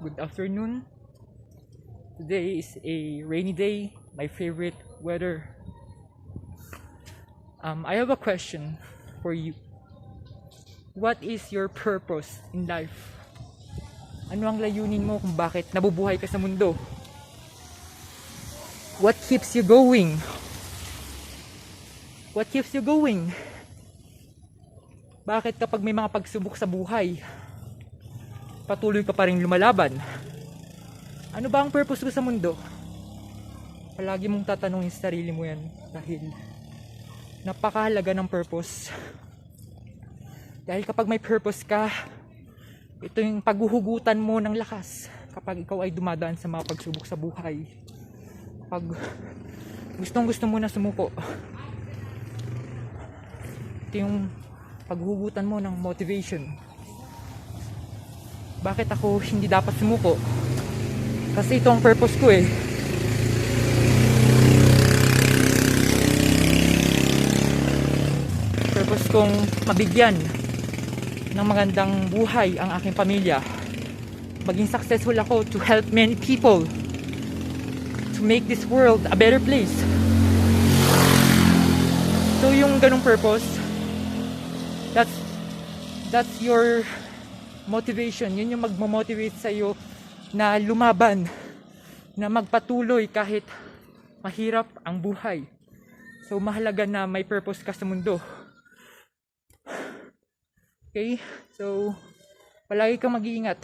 good afternoon. Today is a rainy day, my favorite weather. I have a question for you. What is your purpose in life? Ano ang layunin mo kung bakit nabubuhay ka sa mundo? What keeps you going? What keeps you going? Bakit kapag may mga pagsubok sa buhay, patuloy ka pa rin lumalaban? Ano ba ang purpose ko sa mundo? Palagi mong tatanungin sa sarili mo yan dahil napakahalaga ng purpose. Dahil kapag may purpose ka, ito yung paghuhugutan mo ng lakas kapag ikaw ay dumadaan sa mga pagsubok sa buhay. Pag gusto mo na sumuko, ito yung paghuhugutan mo ng motivation. Bakit ako hindi dapat sumuko? Kasi ito ang purpose ko eh. Purpose kong mabigyan ng magandang buhay ang aking pamilya. Maging successful ako to help many people to make this world a better place. So yung ganong purpose, that's your motivation. Yun yung magmo-motivate sa'yo na lumaban, na magpatuloy kahit mahirap ang buhay. So mahalaga na may purpose ka sa mundo. Okay? So palagi kang mag-iingat.